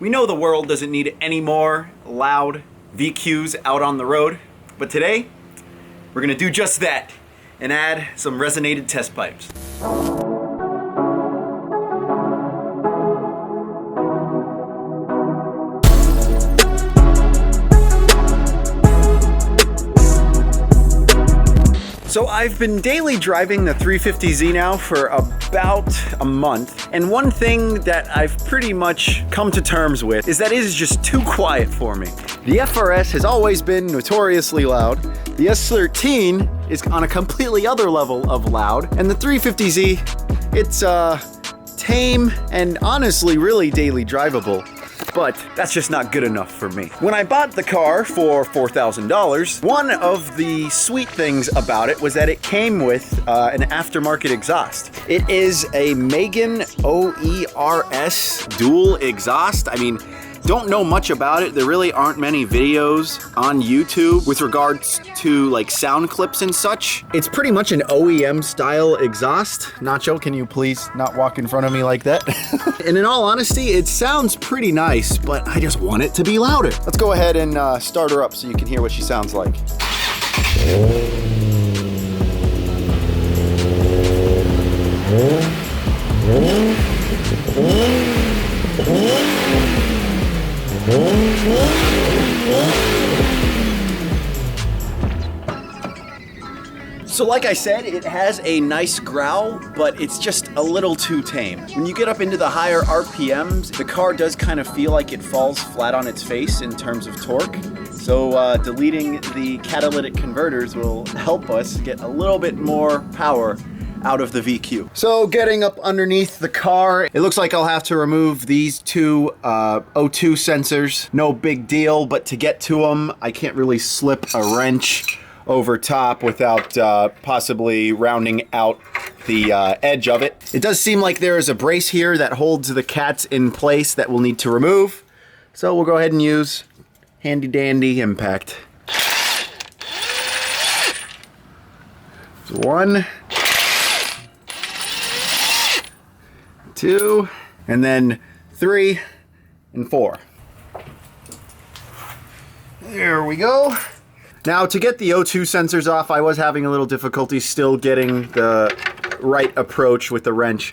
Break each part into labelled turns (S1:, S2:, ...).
S1: We know the world doesn't need any more loud VQs out on the road, but today we're gonna do just that and add some resonated test pipes. So I've been daily driving the 350Z now for about a month, and one thing that I've pretty much come to terms with is that it is just too quiet for me. The FRS has always been notoriously loud, the S13 is on a completely other level of loud, and the 350Z, it's tame and honestly really daily drivable. But that's just not good enough for me. When I bought the car for $4,000, one of the sweet things about it was that it came with an aftermarket exhaust. It is a Megan OERS dual exhaust. I mean, don't know much about it. There really aren't many videos on YouTube with regards to like sound clips and such. It's pretty much an OEM style exhaust. Nacho, can you please not walk in front of me like that? And in all honesty, it sounds pretty nice, but I just want it to be louder. Let's go ahead and start her up so you can hear what she sounds like. So like I said, it has a nice growl, but it's just a little too tame. When you get up into the higher RPMs, the car does kind of feel like it falls flat on its face in terms of torque. So deleting the catalytic converters will help us get a little bit more power out of the VQ. So getting up underneath the car, it looks like I'll have to remove these two O2 sensors. No big deal, but to get to them, I can't really slip a wrench over top without possibly rounding out the edge of it. It does seem like there is a brace here that holds the cats in place that we'll need to remove. So we'll go ahead and use handy dandy impact. So 1, 2, and then 3 and 4. There we go. Now to get the O2 sensors off, I was having a little difficulty still getting the right approach with the wrench.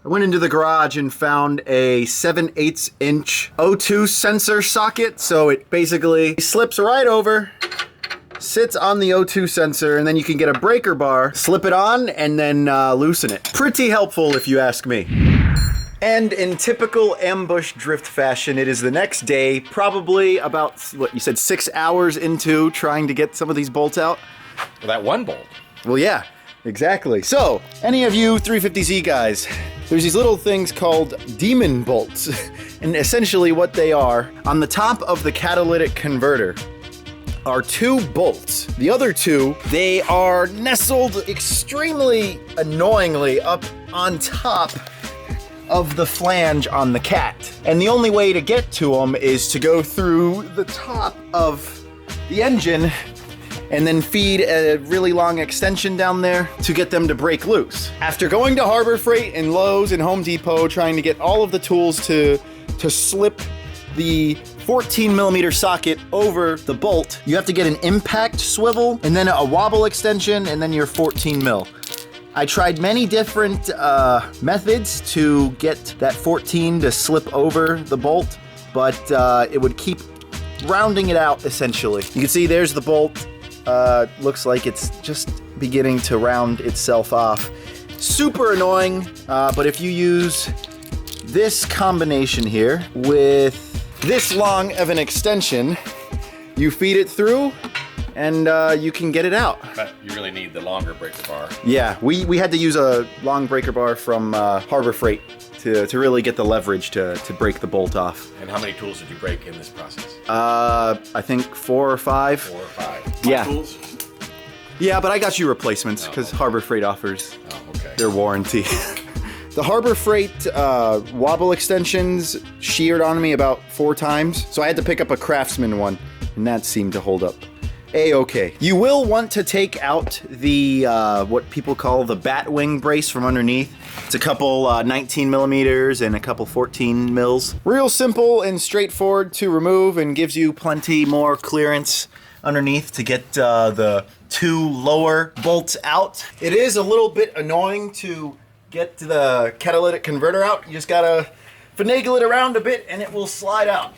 S1: I went into the garage and found a 7/8 inch O2 sensor socket. So it basically slips right over, sits on the O2 sensor, and then you can get a breaker bar, slip it on, and then loosen it. Pretty helpful if you ask me. And in typical ambush drift fashion, it is the next day, probably about, what you said, 6 hours into trying to get some of these bolts out.
S2: Well, that one bolt.
S1: Well, yeah, exactly. So, any of you 350Z guys, there's these little things called demon bolts. And essentially what they are, on the top of the catalytic converter are 2 bolts. The other 2, they are nestled extremely annoyingly up on top of the flange on the cat. And the only way to get to them is to go through the top of the engine and then feed a really long extension down there to get them to break loose. After going to Harbor Freight and Lowe's and Home Depot trying to get all of the tools to slip the 14mm socket over the bolt, you have to get an impact swivel and then a wobble extension and then your 14mm. I tried many different methods to get that 14 to slip over the bolt, but it would keep rounding it out essentially. You can see there's the bolt. Looks like it's just beginning to round itself off. Super annoying, but if you use this combination here with this long of an extension, you feed it through and you can get it out.
S2: But you really need the longer breaker bar.
S1: Yeah, we had to use a long breaker bar from Harbor Freight to really get the leverage to break the bolt off.
S2: And how many tools did you break in this process?
S1: I think 4 or 5.
S2: 4 or 5.
S1: Yeah.
S2: Tools?
S1: Yeah, but I got you replacements because Harbor Freight offers their warranty. The Harbor Freight wobble extensions sheared on me about 4 times, so I had to pick up a Craftsman one, and that seemed to hold up A-okay. You will want to take out the, what people call the Batwing Brace from underneath. It's a couple 19 millimeters and a couple 14 mils. Real simple and straightforward to remove and gives you plenty more clearance underneath to get the two lower bolts out. It is a little bit annoying to get the catalytic converter out. You just gotta finagle it around a bit and it will slide out.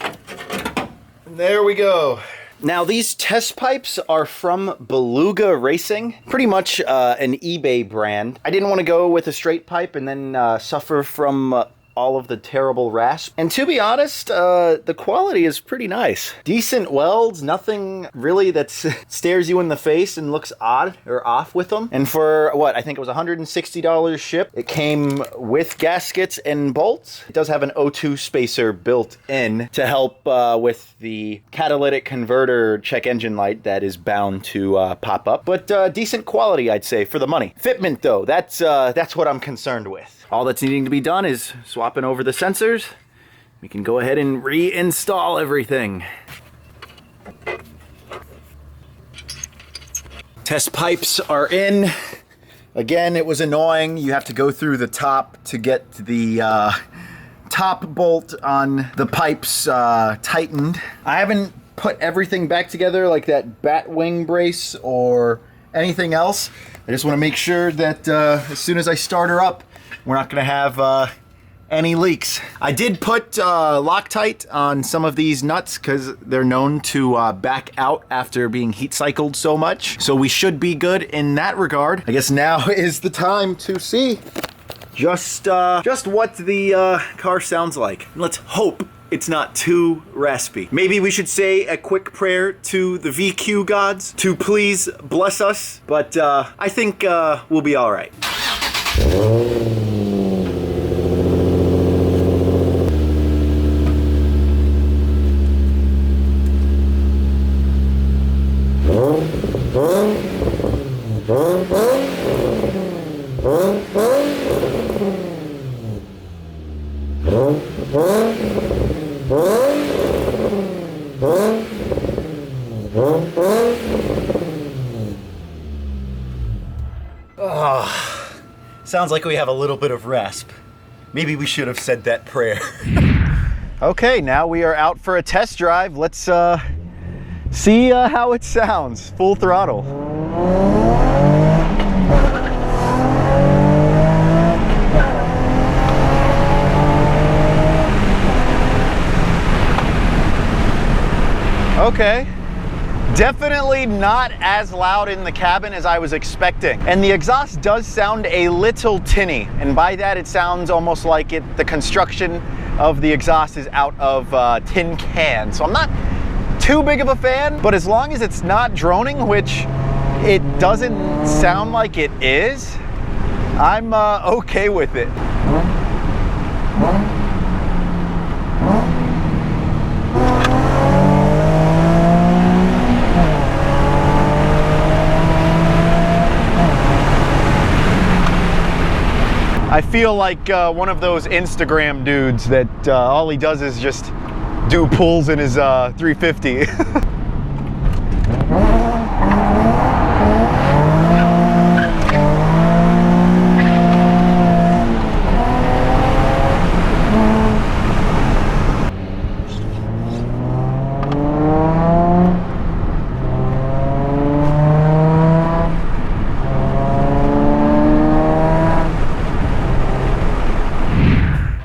S1: And there we go. Now these test pipes are from Beluga Racing, pretty much an eBay brand. I didn't want to go with a straight pipe and then suffer from all of the terrible rasp. And to be honest, the quality is pretty nice. Decent welds, nothing really that stares you in the face and looks odd or off with them. And for what, I think it was $160 shipped. It came with gaskets and bolts. It does have an O2 spacer built in to help with the catalytic converter check engine light that is bound to pop up. But decent quality, I'd say, for the money. Fitment though, that's what I'm concerned with. All that's needing to be done is swapping over the sensors. We can go ahead and reinstall everything. Test pipes are in. Again, it was annoying. You have to go through the top to get the top bolt on the pipes tightened. I haven't put everything back together like that Batwing Brace or anything else. I just want to make sure that as soon as I start her up, we're not going to have any leaks. I did put Loctite on some of these nuts because they're known to back out after being heat cycled so much. So we should be good in that regard. I guess now is the time to see just what the car sounds like. Let's hope it's not too raspy. Maybe we should say a quick prayer to the VQ gods to please bless us, but I think we'll be all right. Sounds like we have a little bit of rasp. Maybe we should have said that prayer. Okay, now we are out for a test drive. Let's see how it sounds. Full throttle. Okay. Definitely not as loud in the cabin as I was expecting. And the exhaust does sound a little tinny. And by that, it sounds almost like the construction of the exhaust is out of tin can. So I'm not too big of a fan, but as long as it's not droning, which it doesn't sound like it is, I'm okay with it. I feel like one of those Instagram dudes that all he does is just do pulls in his 350.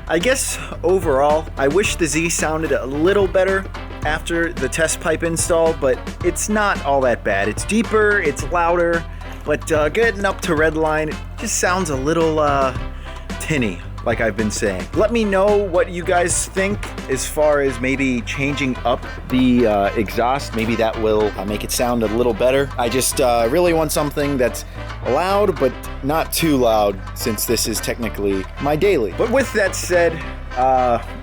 S1: I guess overall, I wish the Z sounded a little better after the test pipe install, but it's not all that bad. It's deeper, it's louder, but getting up to redline, it just sounds a little tinny, like I've been saying. Let me know what you guys think as far as maybe changing up the exhaust. Maybe that will make it sound a little better. I just really want something that's loud, but not too loud, since this is technically my daily. But with that said,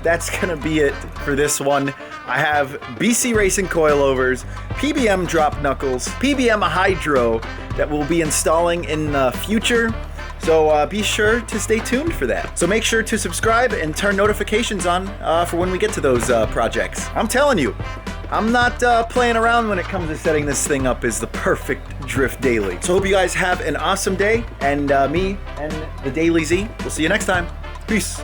S1: that's gonna be it for this one. I have BC Racing coilovers, PBM drop knuckles, PBM hydro that we'll be installing in the future. So be sure to stay tuned for that. So make sure to subscribe and turn notifications on for when we get to those projects. I'm telling you, I'm not playing around when it comes to setting this thing up as the perfect drift daily. So hope you guys have an awesome day, and me and the Daily Z, we'll see you next time. Peace.